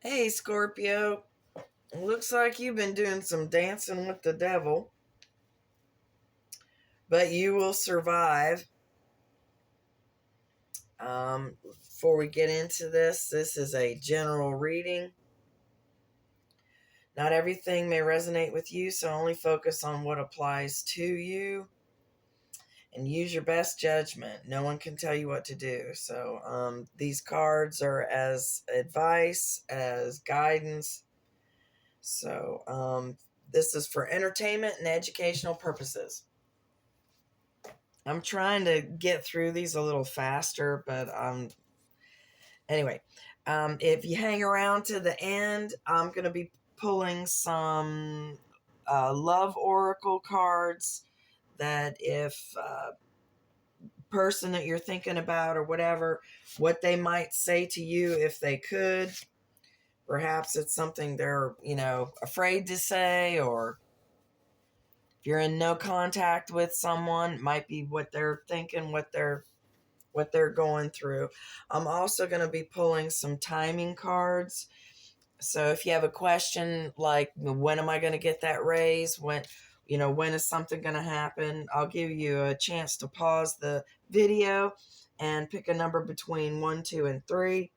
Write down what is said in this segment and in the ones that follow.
Hey, Scorpio. Looks like you've been doing some dancing with the devil, but you will survive. Before we get into this is a general reading. Not everything may resonate with you, so only focus on what applies to you and use your best judgment. No one can tell you what to do. So, these cards are as advice, as guidance. So, this is for entertainment and educational purposes. I'm trying to get through these a little faster, but anyway, if you hang around to the end, I'm going to be pulling some love oracle cards that if person that you're thinking about or whatever, what they might say to you if they could. Perhaps it's something they're, afraid to say, or if you're in no contact with someone, it might be what they're thinking, what they're going through. I'm also going to be pulling some timing cards. So if you have a question like, when am I going to get that raise? When is something going to happen? I'll give you a chance to pause the video and pick a number between 1, 2, and 3.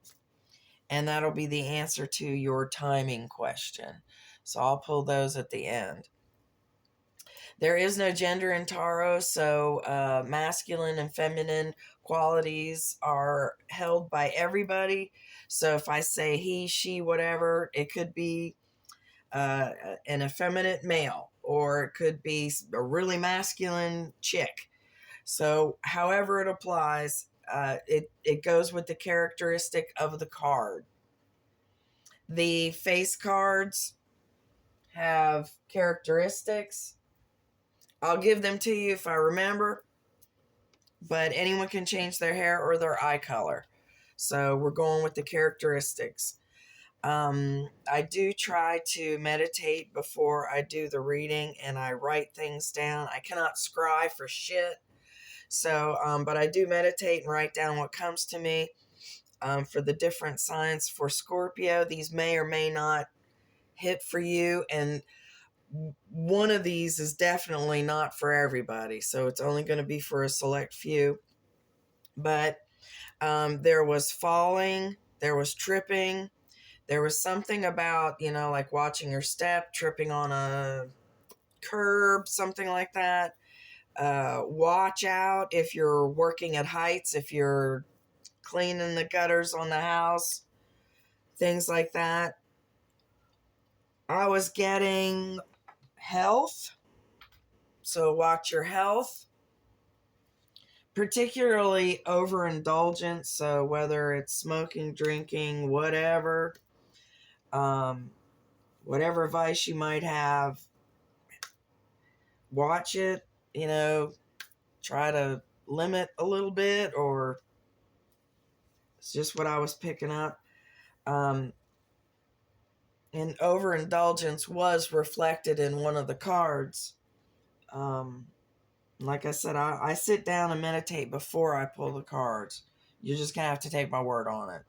And that'll be the answer to your timing question. So I'll pull those at the end. There is no gender in tarot, so masculine and feminine qualities are held by everybody. So if I say he, she, whatever, it could be an effeminate male, or it could be a really masculine chick. So however it applies, it goes with the characteristic of the card. The face cards have characteristics. I'll give them to you if I remember, but anyone can change their hair or their eye color. So we're going with the characteristics. I do try to meditate before I do the reading, and I write things down. I cannot scry for shit. So, but I do meditate and write down what comes to me. For the different signs for Scorpio, these may or may not hit for you, and one of these is definitely not for everybody, so it's only going to be for a select few. But there was falling, there was tripping, there was something about, like watching your step, tripping on a curb, something like that. Watch out if you're working at heights, if you're cleaning the gutters on the house, things like that. I was getting health, so watch your health. Particularly overindulgence, so whether it's smoking, drinking, whatever, whatever vice you might have, watch it, try to limit a little bit, or it's just what I was picking up. And overindulgence was reflected in one of the cards. Like I said, I sit down and meditate before I pull the cards. You're just going to have to take my word on it.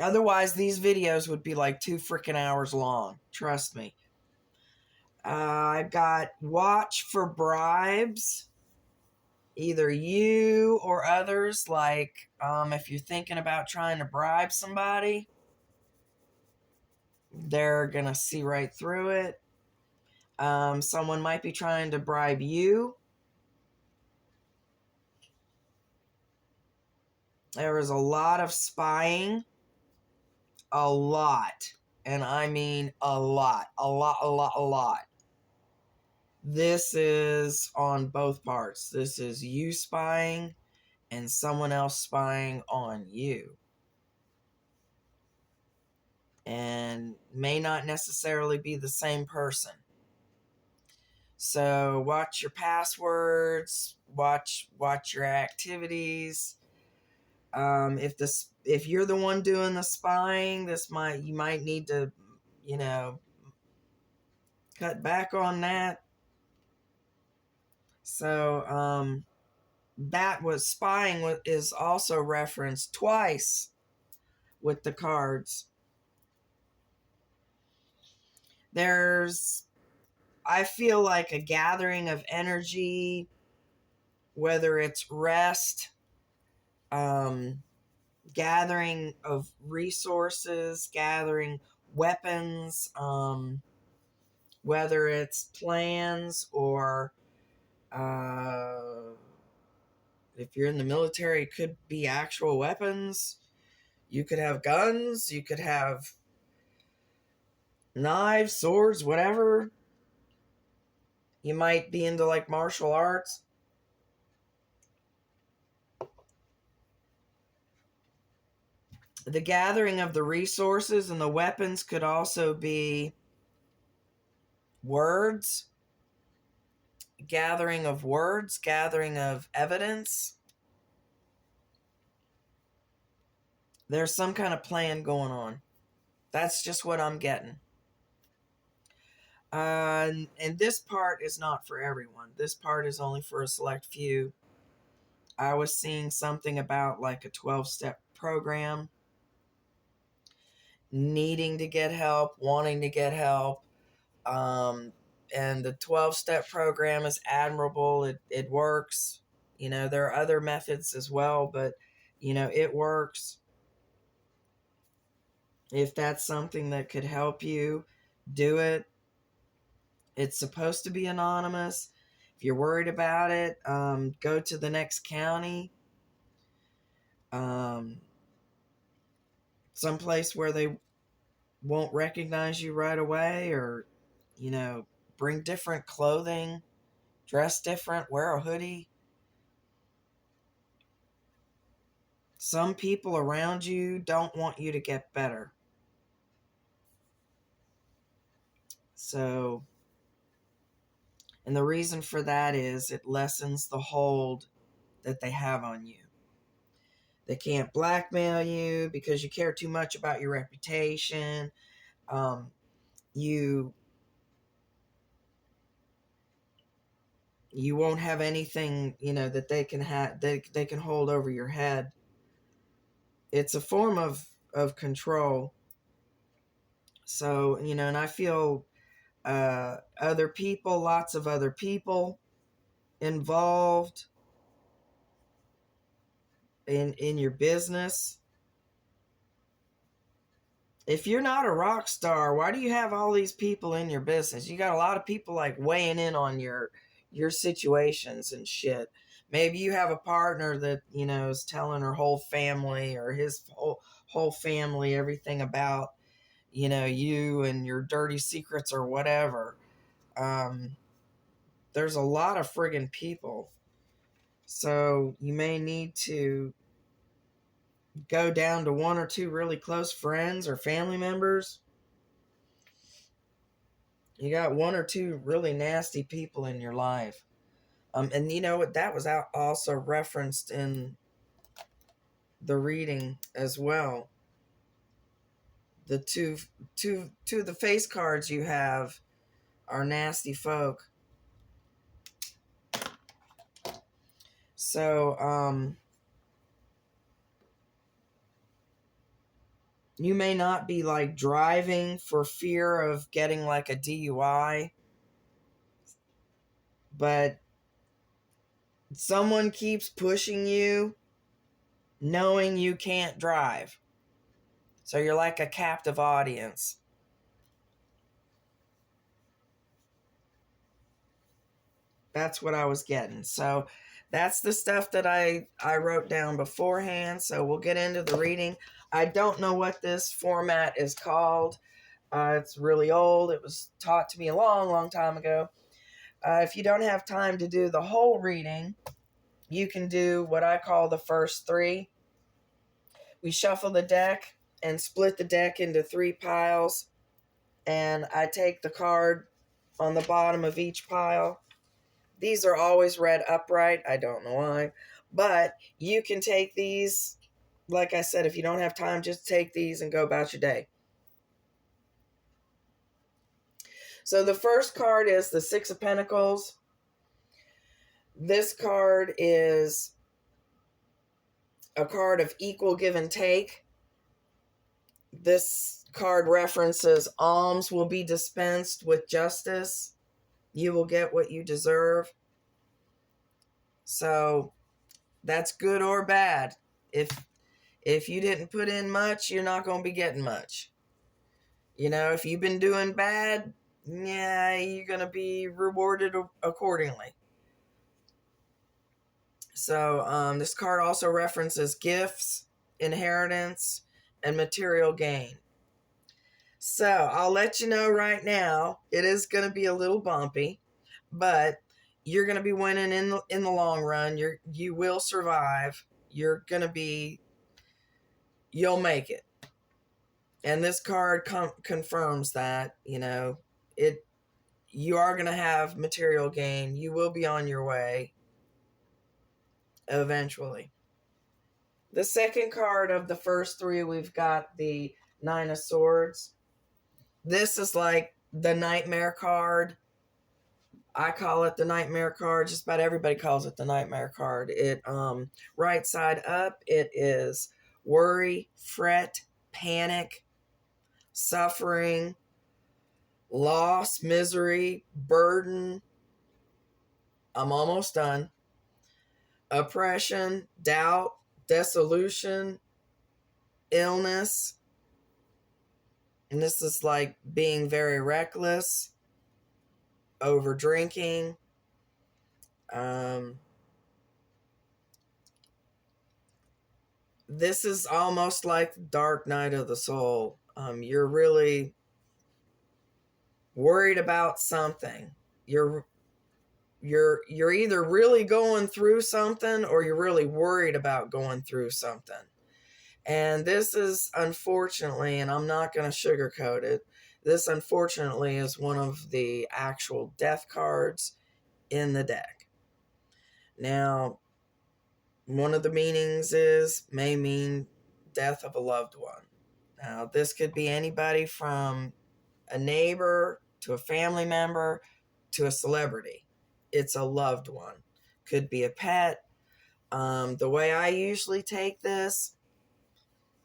Otherwise, these videos would be like 2 freaking hours long. Trust me. I've got watch for bribes. Either you or others, like if you're thinking about trying to bribe somebody, they're going to see right through it. Someone might be trying to bribe you. There was a lot of spying. A lot. And I mean a lot. A lot, a lot, a lot. This is on both parts. This is you spying and someone else spying on you. And may not necessarily be the same person. So watch your passwords, watch your activities. If you're the one doing the spying, you might need to, cut back on that. So that was spying is also referenced twice with the cards. There's, I feel like, a gathering of energy, whether it's rest, gathering of resources, gathering weapons, whether it's plans or if you're in the military, it could be actual weapons. You could have guns, you could have knives, swords, whatever. You might be into like martial arts. The gathering of the resources and the weapons could also be words, gathering of words, gathering of evidence. There's some kind of plan going on. That's just what I'm getting. And this part is not for everyone. This part is only for a select few. I was seeing something about like a 12-step program, needing to get help, wanting to get help. And the 12-step program is admirable. It works. You know, there are other methods as well, but, you know, it works. If that's something that could help you, do it. It's supposed to be anonymous. If you're worried about it, go to the next county. Someplace where they won't recognize you right away, or, you know, bring different clothing, dress different, wear a hoodie. Some people around you don't want you to get better. So, and the reason for that is it lessens the hold that they have on you. They can't blackmail you because you care too much about your reputation. You won't have anything, you know, that they can have, they can hold over your head. It's a form of control. So, you know, and I feel other people, lots of other people involved in your business. If you're not a rock star, why do you have all these people in your business? You got a lot of people like weighing in on your situations and shit. Maybe you have a partner that, you know, is telling her whole family or his whole family everything about, you know, you and your dirty secrets or whatever. There's a lot of friggin' people. So you may need to go down to one or two really close friends or family members. You got one or two really nasty people in your life. And you know what? That was also referenced in the reading as well. The two of the face cards you have are nasty folk. So, you may not be like driving for fear of getting like a DUI, but someone keeps pushing you knowing you can't drive. So you're like a captive audience. That's what I was getting. So that's the stuff that I wrote down beforehand. So we'll get into the reading. I don't know what this format is called. It's really old. It was taught to me a long, long time ago. If you don't have time to do the whole reading, you can do what I call the first three. We shuffle the deck and split the deck into 3 piles. And I take the card on the bottom of each pile. These are always read upright. I don't know why. But you can take these, like I said, if you don't have time, just take these and go about your day. So the first card is the 6 of Pentacles. This card is a card of equal give and take. This card references alms will be dispensed with justice. You will get what you deserve. So that's good or bad. If you didn't put in much, you're not going to be getting much. You know, if you've been doing bad, yeah, you're going to be rewarded accordingly. So this card also references gifts, inheritance, and material gain. So I'll let you know right now, it is going to be a little bumpy, but you're going to be winning in the long run. You will survive. You'll make it. And this card confirms that, you are going to have material gain. You will be on your way eventually. The second card of the first three, we've got the Nine of Swords. This is like the nightmare card. I call it the nightmare card. Just about everybody calls it the nightmare card. It right side up, it is worry, fret, panic, suffering, loss, misery, burden. I'm almost done. Oppression, doubt, dissolution, illness. And this is like being very reckless, over drinking. This is almost like dark night of the soul. You're really worried about something. You're either really going through something or you're really worried about going through something. And this is, unfortunately, and I'm not going to sugarcoat it, this unfortunately is one of the actual death cards in the deck. Now, one of the meanings may mean death of a loved one. Now, this could be anybody from a neighbor to a family member to a celebrity. It's a loved one. Could be a pet. The way I usually take this,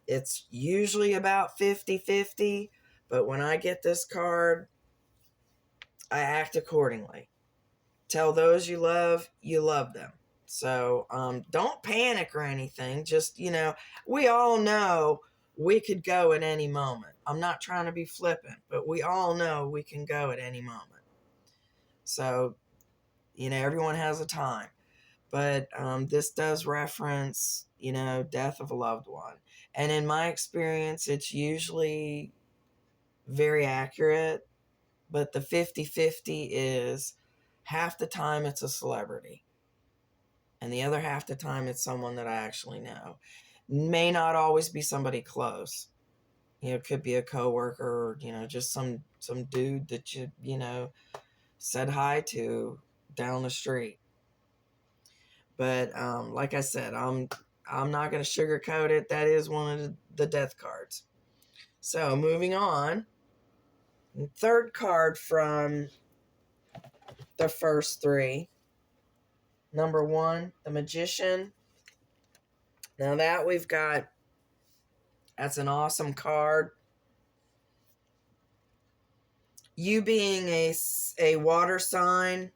it's usually about 50-50, but when I get this card, I act accordingly. Tell those you love them. So don't panic or anything. Just, we all know we could go at any moment. I'm not trying to be flippant, but we all know we can go at any moment. So, everyone has a time. But this does reference, death of a loved one. And in my experience, it's usually very accurate. But the 50-50 is half the time it's a celebrity. And the other half the time it's someone that I actually know. May not always be somebody close. It could be a coworker, or, just some dude that you said hi to down the street. But like I said, I'm not going to sugarcoat it. That is one of the death cards. So moving on. Third card from the first three. Number 1, the Magician. Now that's an awesome card. You being a water sign,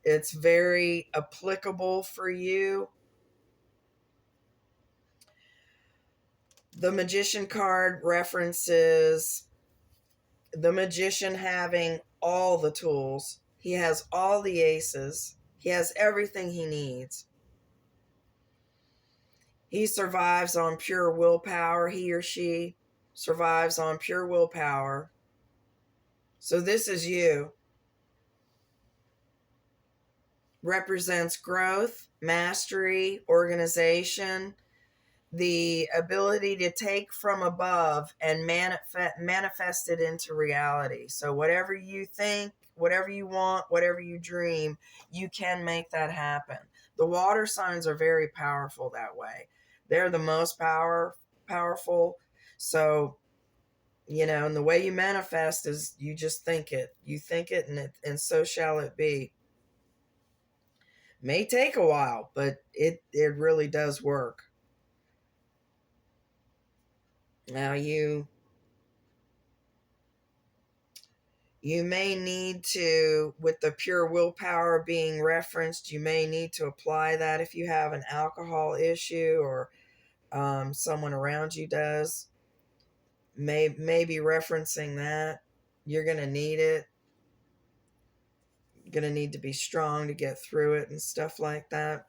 it's very applicable for you. The Magician card references the magician having all the tools. He has all the aces. He has everything he needs. He survives on pure willpower. He or she survives on pure willpower. So this is you. Represents growth, mastery, organization, the ability to take from above and manifest it into reality. So whatever you think, whatever you want, whatever you dream, you can make that happen. The water signs are very powerful that way. They're the most powerful. So, and the way you manifest is you just think it. You think it, and so shall it be. May take a while, but it really does work. Now you may need to, with the pure willpower being referenced, you may need to apply that if you have an alcohol issue, or someone around you does. Maybe referencing that. You're going to need it. You're going to need to be strong to get through it and stuff like that.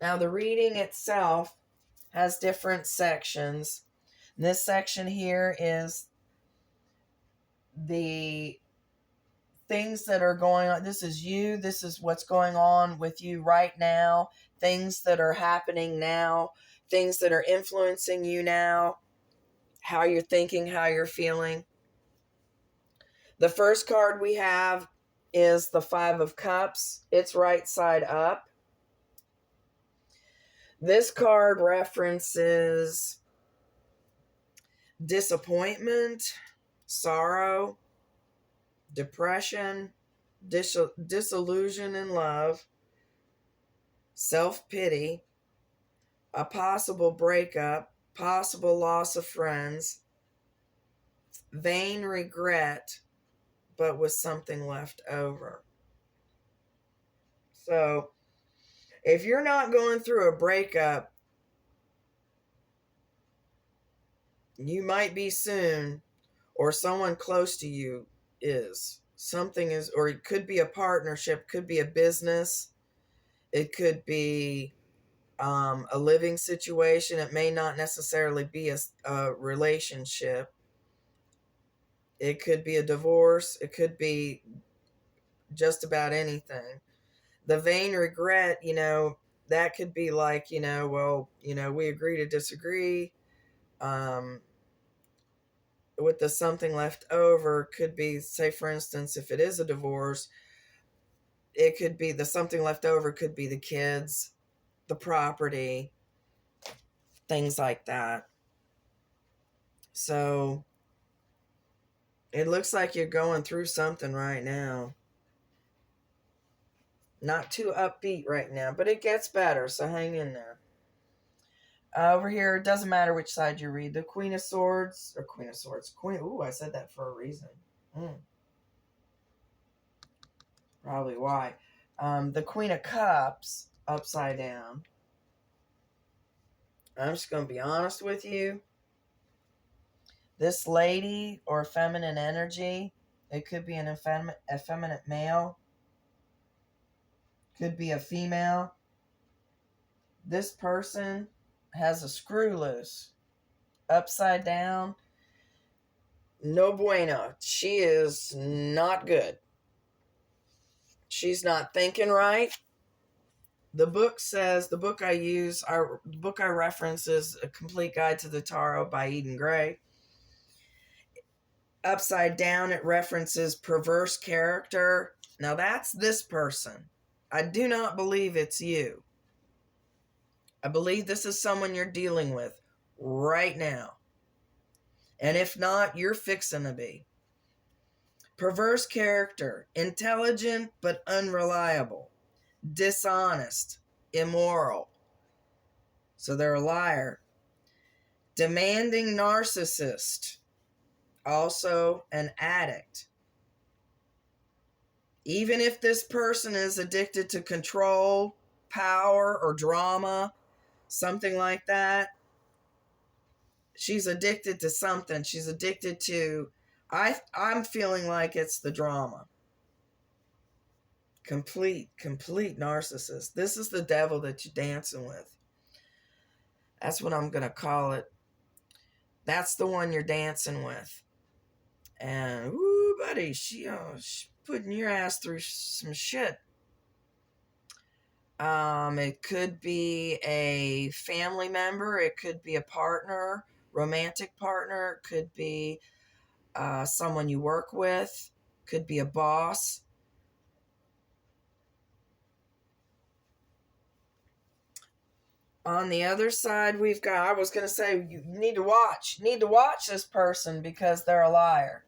Now, the reading itself has different sections. This section here is the things that are going on. This is you. This is what's going on with you right now. Things that are happening now. Things that are influencing you now. How you're thinking, how you're feeling. The first card we have is the Five of Cups. It's right side up. This card references disappointment, sorrow, depression, disillusion in love, self-pity, a possible breakup, possible loss of friends, vain regret, but with something left over. So, if you're not going through a breakup, you might be soon, or someone close to you is. Something is, or it could be a partnership, could be a business, it could be a living situation. It may not necessarily be a relationship. It could be a divorce. It could be just about anything. The vain regret, that could be like, well, we agree to disagree. With the something left over could be, say, for instance, if it is a divorce, it could be the something left over could be the kids, the property, things like that. So it looks like you're going through something right now. Not too upbeat right now, but it gets better, so hang in there. Over here, it doesn't matter which side you read. The Queen of Swords. Ooh, I said that for a reason. Probably why. The Queen of Cups, upside down. I'm just going to be honest with you. This lady, or feminine energy, it could be an effeminate male. Could be a female. This person has a screw loose. Upside down. No bueno. She is not good. She's not thinking right. The book says, the book I reference is A Complete Guide to the Tarot by Eden Gray. Upside down, it references perverse character. Now that's this person. I do not believe it's you. I believe this is someone you're dealing with right now. And if not, you're fixing to be. Perverse character, intelligent but unreliable, dishonest, immoral. So they're a liar. Demanding narcissist, also an addict. Even if this person is addicted to control, power, or drama, something like that, she's addicted to something. She's addicted to, I'm feeling like it's the drama. Complete narcissist. This is the devil that you're dancing with. That's what I'm going to call it. That's the one you're dancing with. And, ooh, buddy, she's putting your ass through some shit. It could be a family member. It could be a partner, romantic partner. It could be someone you work with. Could be a boss. On the other side, we've got, I was going to say, you need to watch. You need to watch this person because they're a liar.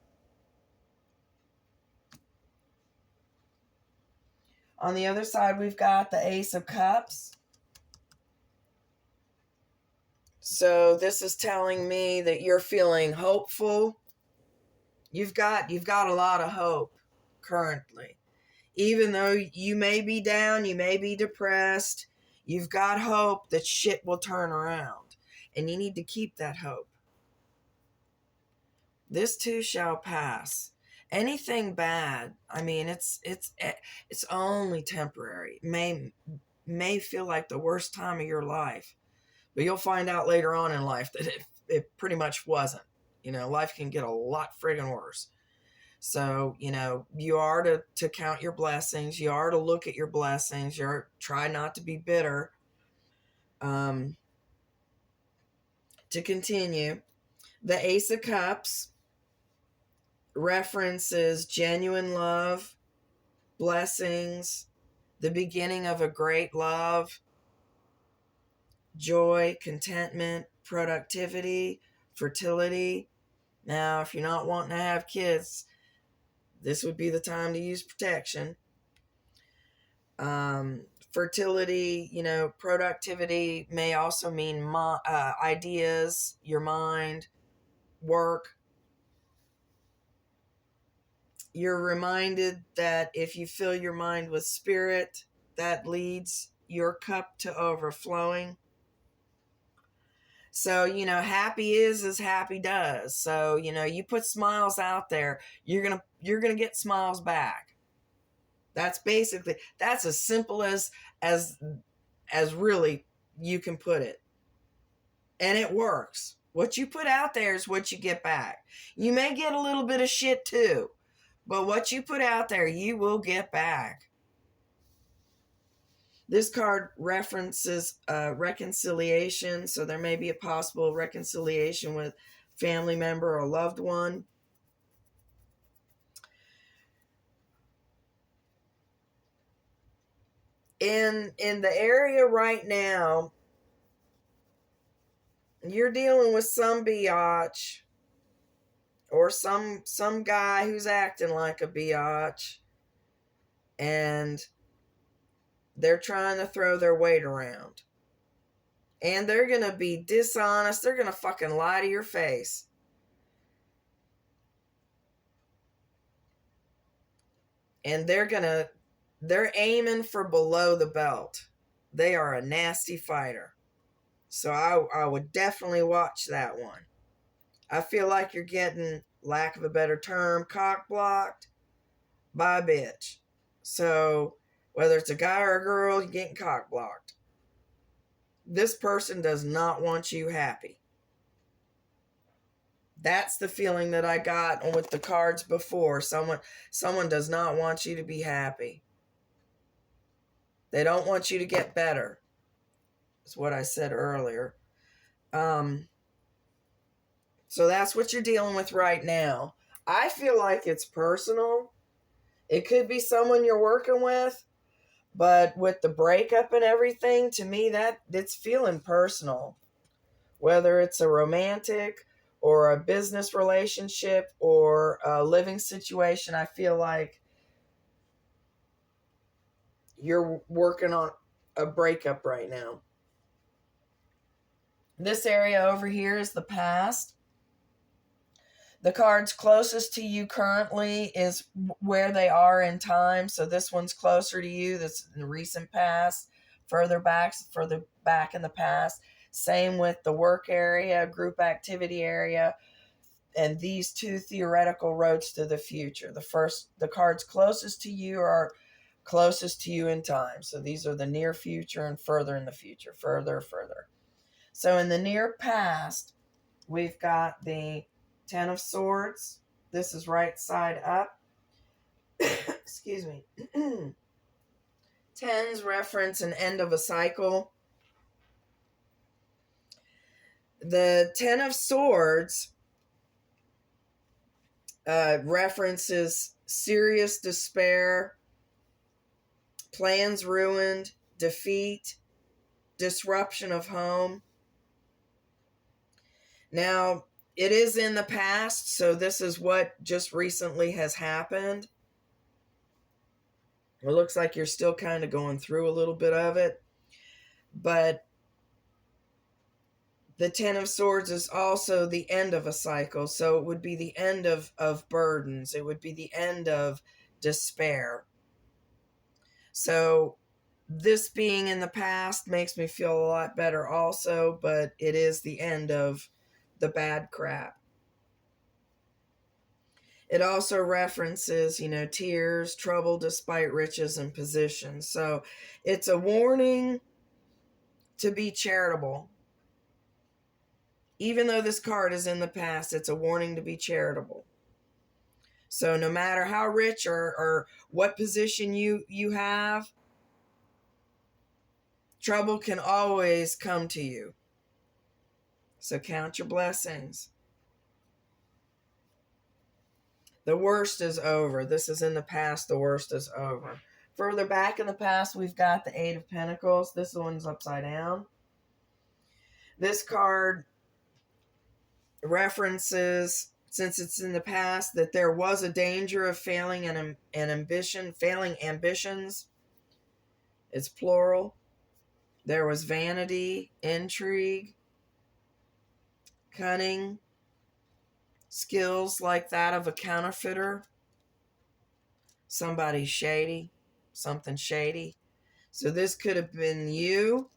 On the other side, we've got the Ace of Cups. So this is telling me that you're feeling hopeful. You've got a lot of hope currently. Even though you may be down, you may be depressed, you've got hope that shit will turn around. And you need to keep that hope. This too shall pass. Anything bad, I mean, it's only temporary. May feel like the worst time of your life, but you'll find out later on in life that it pretty much wasn't. Life can get a lot friggin' worse. So, you are to count your blessings. You are to look at your blessings. Try not to be bitter. To continue, the Ace of Cups references genuine love, blessings, the beginning of a great love, joy, contentment, productivity, fertility. Now, if you're not wanting to have kids, this would be the time to use protection. Fertility, productivity may also mean ideas, your mind, work. You're reminded that if you fill your mind with spirit, that leads your cup to overflowing. So, happy is as happy does. So, you put smiles out there, you're going to get smiles back. That's as simple as really you can put it. And it works. What you put out there is what you get back. You may get a little bit of shit too, but what you put out there, you will get back. This card references reconciliation, so there may be a possible reconciliation with family member or loved one. In the area right now, you're dealing with some biatch or some guy who's acting like a biatch, and they're trying to throw their weight around. And they're going to be dishonest. They're going to fucking lie to your face. And they're aiming for below the belt. They are a nasty fighter. So I would definitely watch that one. I feel like you're getting, lack of a better term, cock blocked by a bitch. So whether it's a guy or a girl, you're getting cock blocked. This person does not want you happy. That's the feeling that I got with the cards before. Someone does not want you to be happy. They don't want you to get better. That's what I said earlier. So that's what you're dealing with right now. I feel like it's personal. It could be someone you're working with, but with the breakup and everything, to me, that it's feeling personal. Whether it's a romantic or a business relationship or a living situation, I feel like you're working on a breakup right now. This area over here is the past. The cards closest to you currently is where they are in time. So this one's closer to you. That's in the recent past. Further back in the past. Same with the work area, group activity area, and these two theoretical roads to the future. The cards closest to you are closest to you in time. So these are the near future and further in the future, further. So in the near past, we've got the Ten of Swords. This is right side up. Excuse me. Tens reference an end of a cycle. The Ten of Swords references serious despair, plans ruined, defeat, disruption of home. Now, it is in the past, so this is what just recently has happened. It looks like you're still kind of going through a little bit of it, but The Ten of Swords is also the end of a cycle. So it would be the end of burdens. It would be the end of despair. So this being in the past makes me feel a lot better also, but it is the end of the bad crap. It also references, tears, trouble despite riches and position. So it's a warning to be charitable. Even though this card is in the past, it's a warning to be charitable. So no matter how rich or what position you have, trouble can always come to you. So count your blessings. The worst is over. This is in the past. The worst is over. Further back in the past, we've got the Eight of Pentacles. This one's upside down. This card references, since it's in the past, that there was a danger of failing an ambition, failing ambitions. It's plural. There was vanity, intrigue, cunning, skills like that of a counterfeiter. Somebody shady, something shady. So this could have been you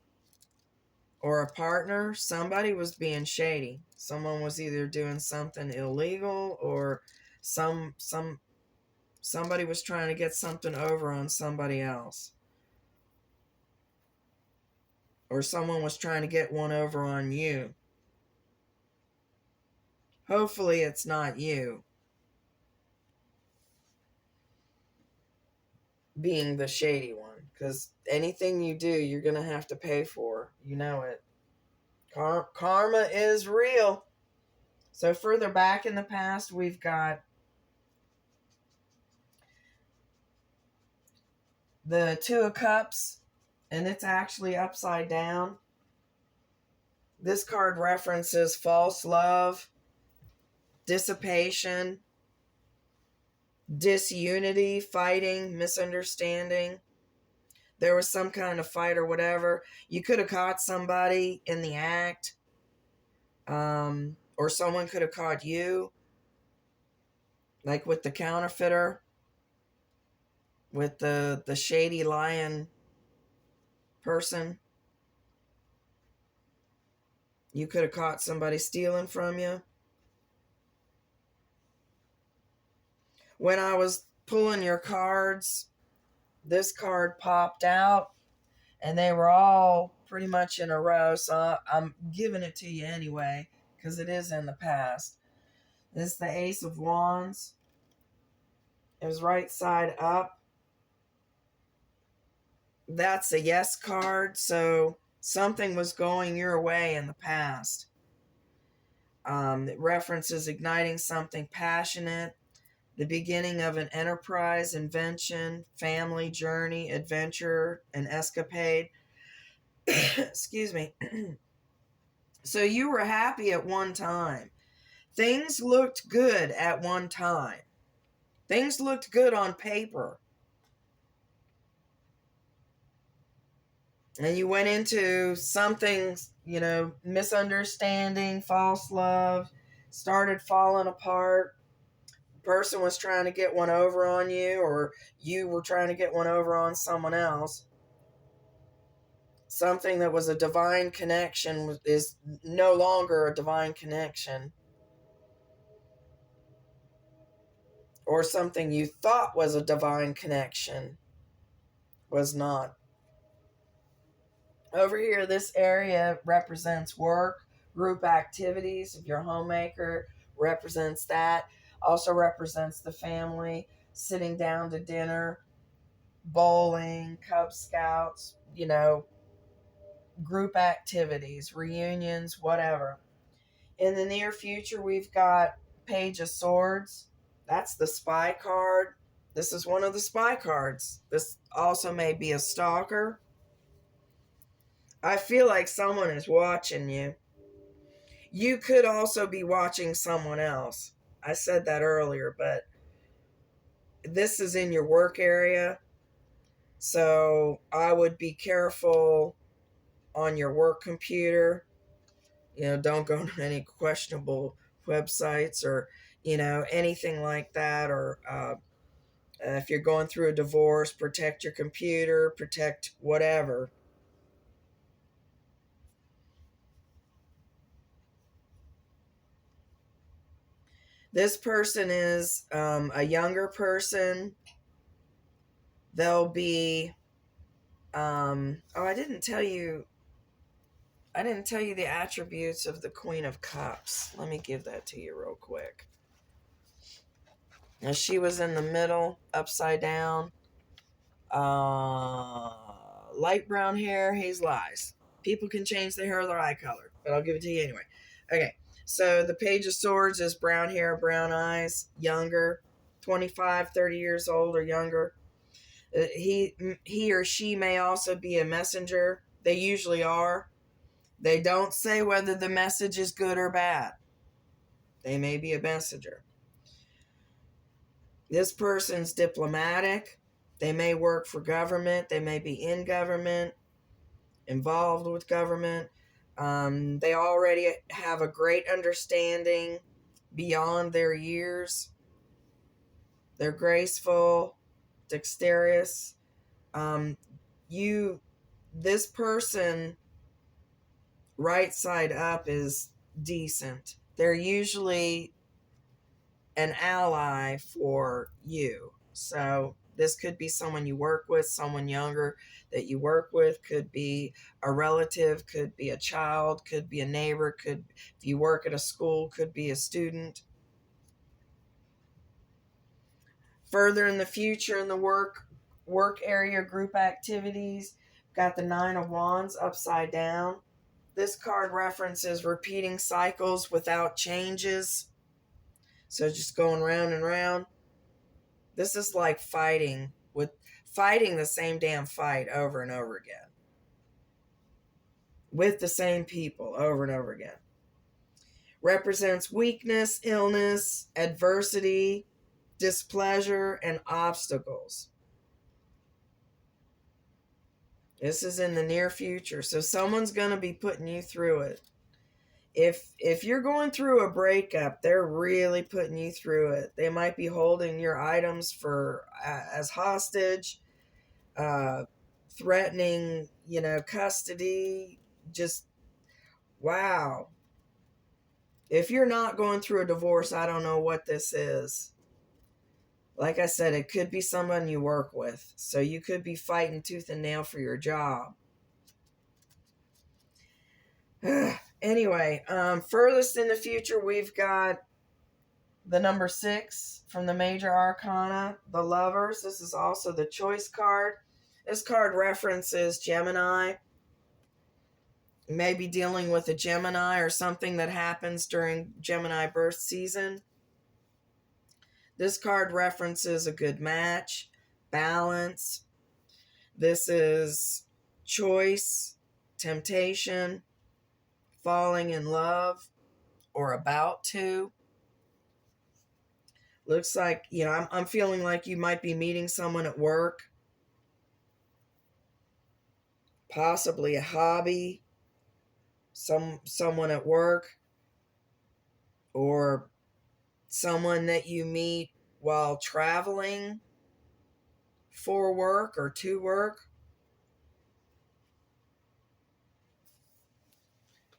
or a partner. Somebody was being shady. Someone was either doing something illegal or somebody was trying to get something over on somebody else. Or someone was trying to get one over on you. Hopefully it's not you being the shady one, because anything you do, you're going to have to pay for. You know it. Karma is real. So further back in the past, we've got the Two of Cups, and it's actually upside down. This card references false love, dissipation, disunity, fighting, misunderstanding. There was some kind of fight or whatever. You could have caught somebody in the act, or someone could have caught you, like with the counterfeiter, with the shady lion person. You could have caught somebody stealing from you. When I was pulling your cards, this card popped out, and they were all pretty much in a row, so I'm giving it to you anyway, because it is in the past. This is the Ace of Wands. It was right side up. That's a yes card, so something was going your way in the past. It references igniting something passionate, the beginning of an enterprise, invention, family journey, adventure, an escapade. Excuse me. So you were happy at one time. Things looked good at one time. Things looked good on paper. And you went into something, misunderstanding, false love, started falling apart. The person was trying to get one over on you, or you were trying to get one over on someone else. Something that was a divine connection is no longer a divine connection. Or something you thought was a divine connection was not. Over here, this area represents work, group activities. If you're a homemaker, represents that. Also represents the family, sitting down to dinner, bowling, Cub Scouts, group activities, reunions, whatever. In the near future, we've got Page of Swords. That's the spy card. This is one of the spy cards. This also may be a stalker. I feel like someone is watching you. You could also be watching someone else. I said that earlier, but this is in your work area. So I would be careful on your work computer. Don't go to any questionable websites or, anything like that. Or if you're going through a divorce, protect your computer, protect whatever. This person is a younger person. They'll be, oh, I didn't tell you the attributes of the Queen of Cups. Let me give that to you real quick. Now, she was in the middle, upside down. Light brown hair, hazel eyes. People can change their hair or their eye color, but I'll give it to you anyway. Okay, so the Page of Swords is brown hair, brown eyes, younger, 25, 30 years old or younger. He or she may also be a messenger. They usually are. They don't say whether the message is good or bad. They may be a messenger. This person's diplomatic. They may work for government. They may be in government, involved with government. They already have a great understanding beyond their years. They're graceful, dexterous. This person, right side up, is decent. They're usually an ally for you. So this could be someone you work with, someone younger that you work with, could be a relative, could be a child, could be a neighbor, if you work at a school, could be a student. Further in the future, in the work area, group activities, got the Nine of Wands upside down. This card references repeating cycles without changes. So just going round and round. This is like fighting the same damn fight over and over again. With the same people over and over again. Represents weakness, illness, adversity, displeasure, and obstacles. This is in the near future. So someone's going to be putting you through it. If you're going through a breakup, they're really putting you through it. They might be holding your items for as hostage, threatening, custody. Just wow. If you're not going through a divorce, I don't know what this is. Like I said, it could be someone you work with. So you could be fighting tooth and nail for your job. Anyway, furthest in the future, we've got the number 6 from the Major Arcana, the Lovers. This is also the Choice card. This card references Gemini. You may be dealing with a Gemini or something that happens during Gemini birth season. This card references a good match, balance. This is choice, temptation, falling in love, or about to. Looks like, I'm feeling like you might be meeting someone at work, possibly a hobby, someone at work, or someone that you meet while traveling for work or to work.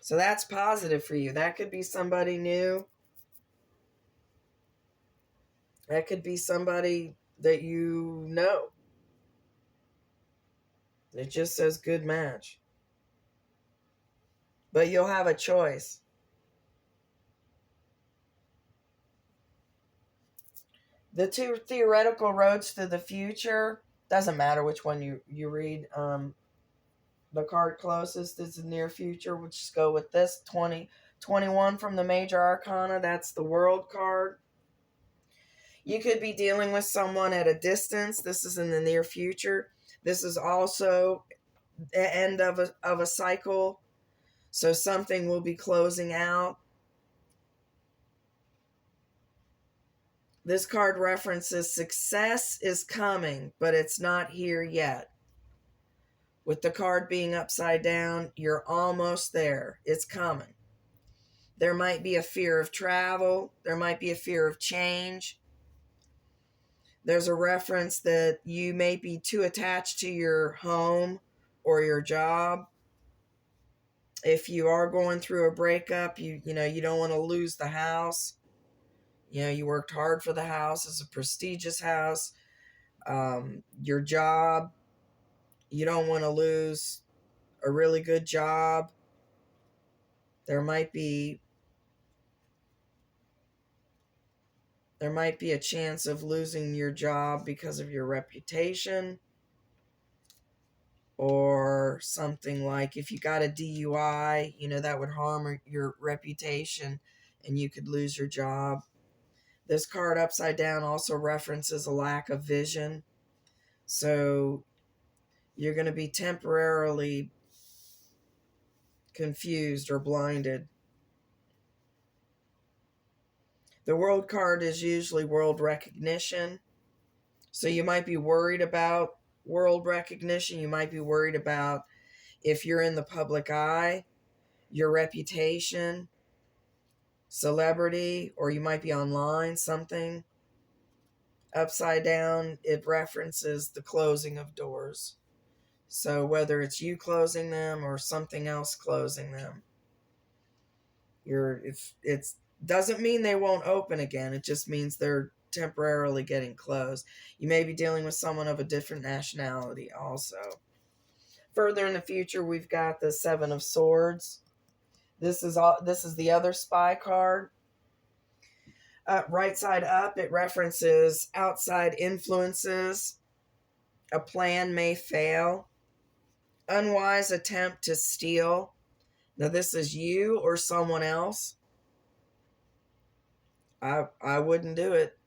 So that's positive for you. That could be somebody new. That could be somebody that you know. It just says good match. But you'll have a choice. The 2 theoretical roads to the future, doesn't matter which one you read. The card closest is the near future. We'll just go with this 2021 from the Major Arcana. That's the World card. You could be dealing with someone at a distance. This is in the near future. This is also the end of a cycle. So something will be closing out. This card references success is coming, but it's not here yet. With the card being upside down, you're almost there. It's coming. There might be a fear of travel. There might be a fear of change. There's a reference that you may be too attached to your home or your job. If you are going through a breakup, you don't want to lose the house. You worked hard for the house. It's a prestigious house. Your job, you don't want to lose a really good job. There might be a chance of losing your job because of your reputation, or something like if you got a DUI, that would harm your reputation and you could lose your job. This card upside down also references a lack of vision. So you're going to be temporarily confused or blinded. The world card is usually world recognition. So you might be worried about world recognition. You might be worried about if you're in the public eye, your reputation, celebrity, or you might be online, something. Upside down, it references the closing of doors. So whether it's you closing them or something else closing them, it doesn't mean they won't open again. It just means they're temporarily getting closed. You may be dealing with someone of a different nationality also. Further in the future, we've got the Seven of Swords. This is the other spy card. Right side up, it references outside influences. A plan may fail. Unwise attempt to steal. Now this is you or someone else. I wouldn't do it.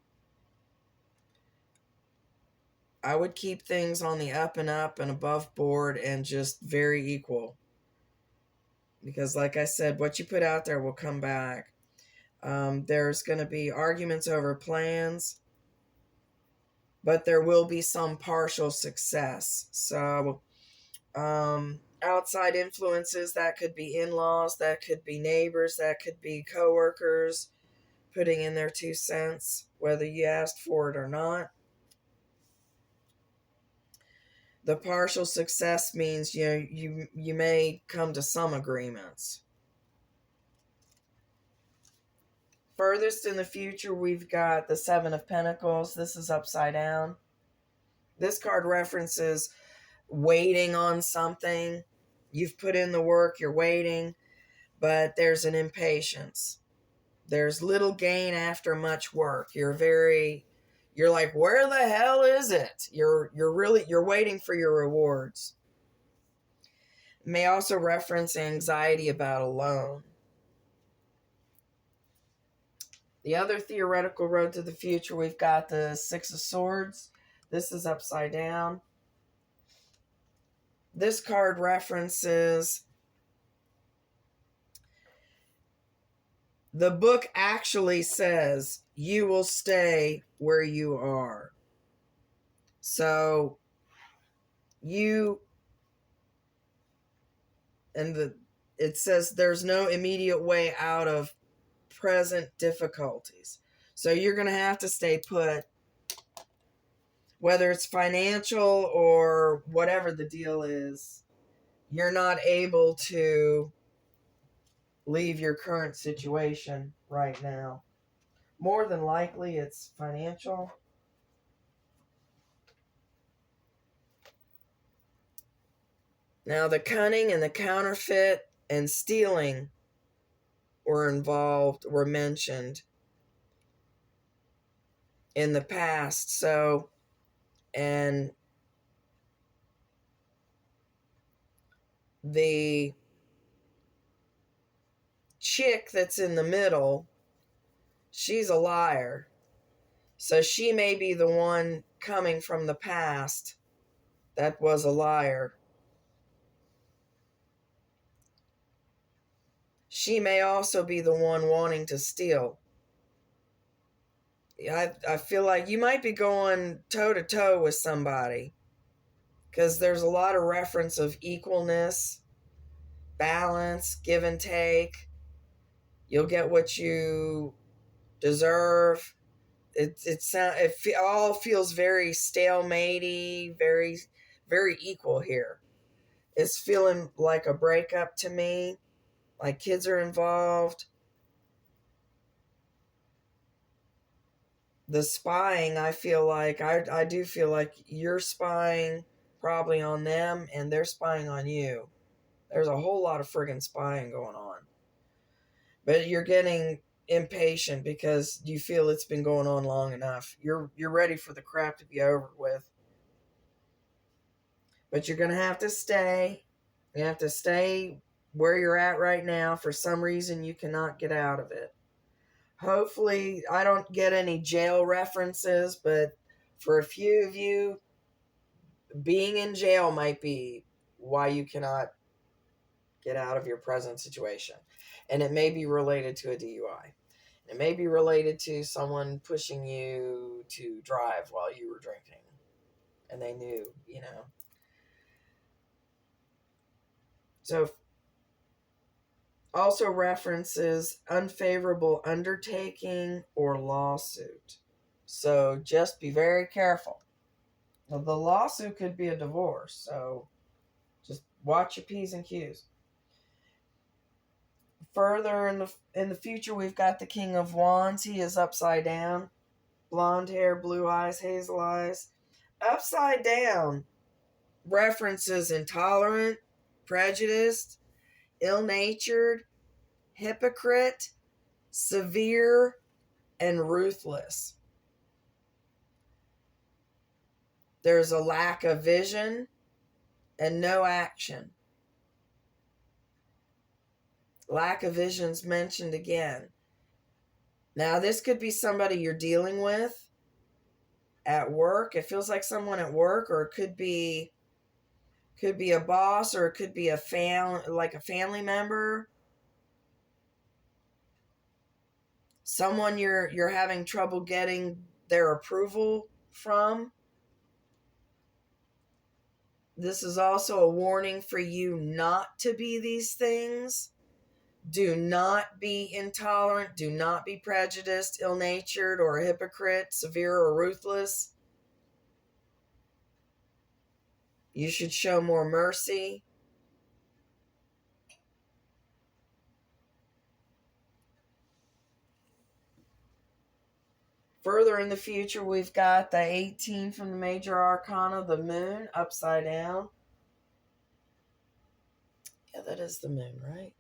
I would keep things on the up and above board and just very equal. Because like I said, what you put out there will come back. There's going to be arguments over plans, but there will be some partial success. So outside influences, that could be in-laws, that could be neighbors, that could be coworkers putting in their 2 cents, whether you asked for it or not. The partial success means you may come to some agreements. Furthest in the future, we've got the Seven of Pentacles. This is upside down. This card references waiting on something. You've put in the work, you're waiting, but there's an impatience. There's little gain after much work. You're like, where the hell is it? You're waiting for your rewards. It may also reference anxiety about a loan. The other theoretical road to the future, we've got the Six of Swords. This is upside down. This card references the book actually says you will stay where you are. So it says there's no immediate way out of present difficulties. So you're going to have to stay put, whether it's financial or whatever the deal is. You're not able to leave your current situation right now. More than likely, it's financial. Now, the cunning and the counterfeit and stealing were mentioned in the past. So, and the chick that's in the middle, she's a liar. So she may be the one coming from the past that was a liar. She may also be the one wanting to steal. I feel like you might be going toe-to-toe with somebody, because there's a lot of reference of equalness, balance, give and take. You'll get what you deserve. It all feels very stalematey, very equal here. It's feeling like a breakup to me, like kids are involved. The spying, I do feel like you're spying probably on them and they're spying on you. There's a whole lot of friggin' spying going on. But you're getting impatient because you feel it's been going on long enough. You're ready for the crap to be over with. But you're gonna have to stay. You have to stay where you're at right now. For some reason you cannot get out of it. Hopefully I don't get any jail references, but for a few of you, being in jail might be why you cannot get out of your present situation. And it may be related to a DUI. It may be related to someone pushing you to drive while you were drinking. And they knew, you know. So also references unfavorable undertaking or lawsuit. So just be very careful. Now, the lawsuit could be a divorce, so just watch your P's and Q's. Further in the future, we've got the King of Wands. He is upside down. Blonde hair, blue eyes, hazel eyes. Upside down references intolerant, prejudiced, ill-natured, hypocrite, severe, and ruthless. There's a lack of vision and no action. Lack of vision's mentioned again. Now, this could be somebody you're dealing with at work. It feels like someone at work, or it could be a boss, or it could be a family member. Someone you're having trouble getting their approval from. This is also a warning for you not to be these things. Do not be intolerant. Do not be prejudiced, ill-natured, or a hypocrite, severe, or ruthless. You should show more mercy. Further in the future, we've got the 18 from the Major Arcana, the Moon, upside down. Yeah, that is the Moon, right?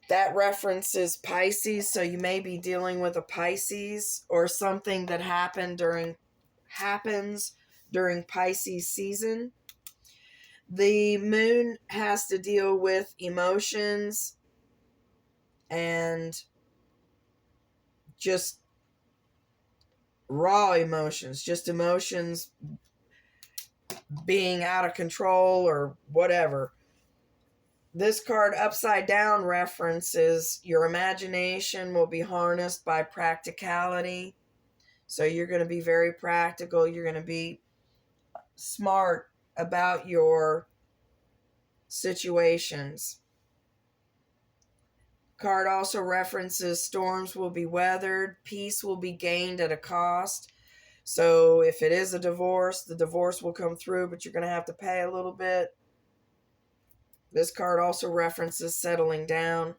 That references Pisces, so you may be dealing with a Pisces or something that happens during Pisces season. The Moon has to deal with emotions and just raw emotions, just emotions being out of control or whatever. This card upside down references your imagination will be harnessed by practicality. So you're going to be very practical. You're going to be smart about your situations. Card also references storms will be weathered. Peace will be gained at a cost. So if it is a divorce, the divorce will come through, but you're going to have to pay a little bit. This card also references settling down.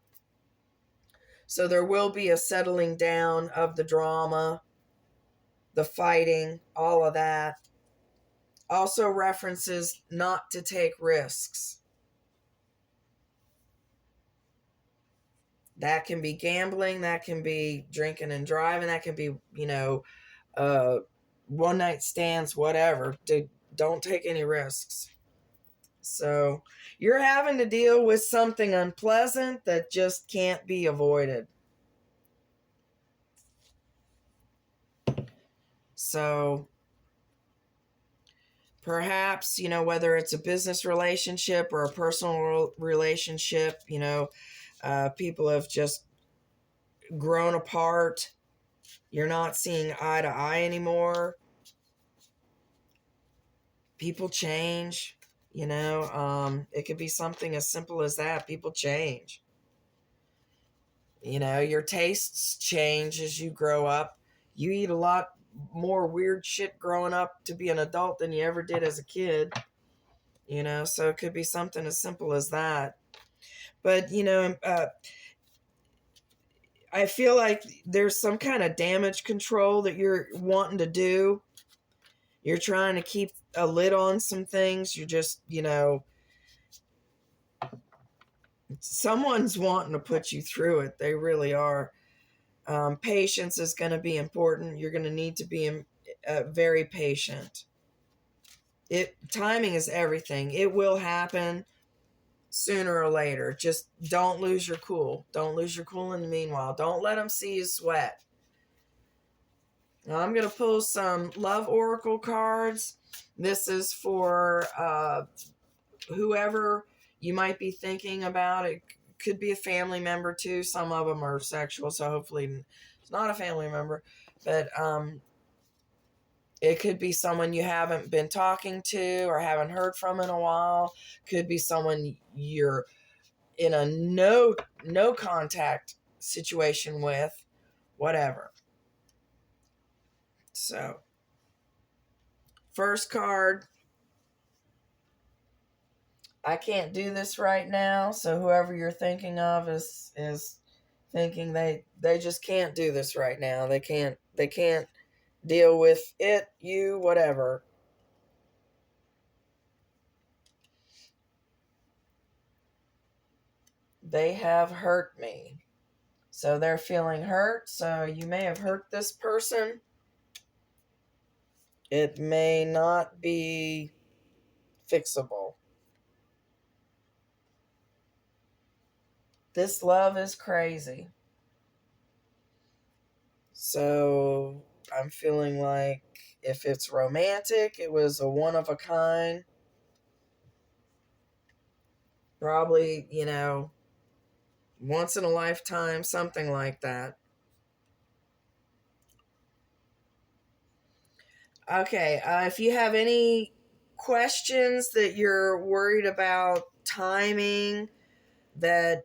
So there will be a settling down of the drama, the fighting, all of that. Also references not to take risks. That can be gambling, that can be drinking and driving, that can be, one night stands, whatever. Don't take any risks. So you're having to deal with something unpleasant that just can't be avoided. So perhaps, whether it's a business relationship or a personal relationship, people have just grown apart. You're not seeing eye to eye anymore. People change, it could be something as simple as that. People change. You know, your tastes change as you grow up. You eat a lot more weird shit growing up to be an adult than you ever did as a kid. You know, so it could be something as simple as that. But, you know, I feel like there's some kind of damage control that you're wanting to do. You're trying to keep a lid on some things. You're just, you know, someone's wanting to put you through it. They really are. Patience is going to be important. You're going to need to be very patient. Timing is everything. It will happen sooner or later. Just don't lose your cool. Don't lose your cool in the meanwhile. Don't let them see you sweat. Now I'm going to pull some love oracle cards. This is for whoever you might be thinking about. It could be a family member too. Some of them are sexual, so hopefully it's not a family member. But it could be someone you haven't been talking to or haven't heard from in a while. Could be someone you're in a no contact situation with, whatever. So, first card, I can't do this right now. So whoever you're thinking of is thinking they just can't do this right now. They can't deal with it, you, whatever. They have hurt me. So they're feeling hurt. So you may have hurt this person. It may not be fixable. This love is crazy. So I'm feeling like if it's romantic, it was a one of a kind. Probably, you know, once in a lifetime, something like that. Okay, if you have any questions that you're worried about timing, that,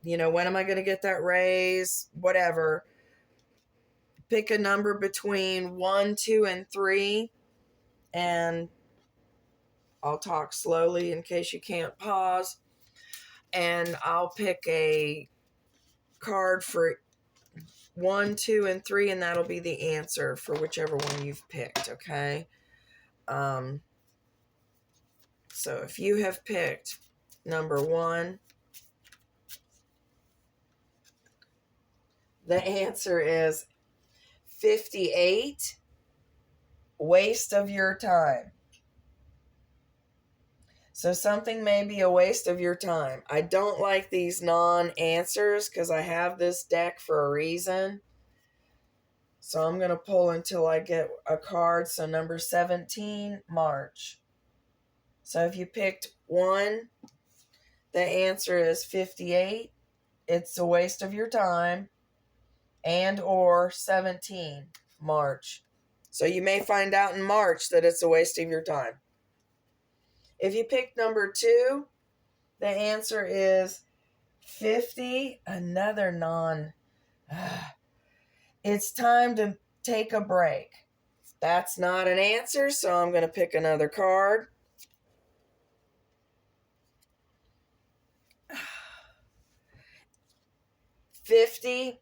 you know, when am I going to get that raise, whatever, pick a number between 1, 2, and 3, and I'll talk slowly in case you can't pause, and I'll pick a card for 1, 2, and 3, and that'll be the answer for whichever one you've picked, okay? So if you have picked number 1, the answer is 58, waste of your time. So something may be a waste of your time. I don't like these non-answers because I have this deck for a reason. So I'm going to pull until I get a card. So number 17, March. So if you picked 1, the answer is 58. It's a waste of your time. And or 17, March. So you may find out in March that it's a waste of your time. If you pick number 2, the answer is 50, another non. It's time to take a break. That's not an answer, so I'm going to pick another card. $50.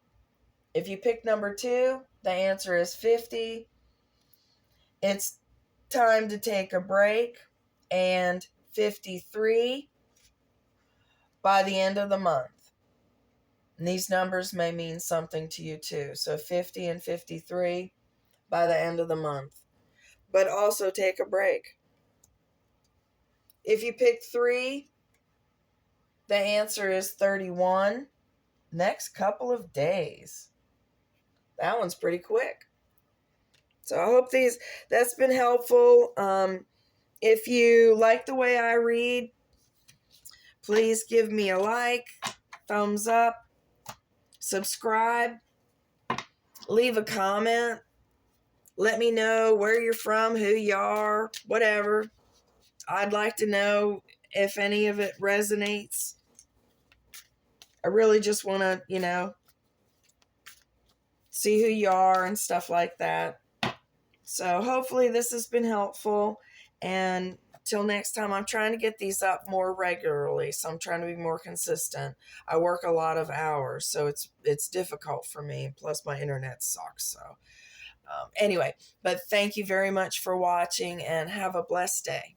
If you pick number 2, the answer is 50. It's time to take a break. And 53 by the end of the month. And these numbers may mean something to you too. So 50 and 53 by the end of the month. But also take a break. If you pick 3, the answer is 31. Next couple of days. That one's pretty quick. So I hope that's been helpful. If you like the way I read, please give me a like, thumbs up, subscribe, leave a comment. Let me know where you're from, who you are, whatever. I'd like to know if any of it resonates. I really just want to, see who you are and stuff like that. So hopefully this has been helpful. And till next time, I'm trying to get these up more regularly. So I'm trying to be more consistent. I work a lot of hours, so it's difficult for me. Plus my internet sucks. So anyway, but thank you very much for watching and have a blessed day.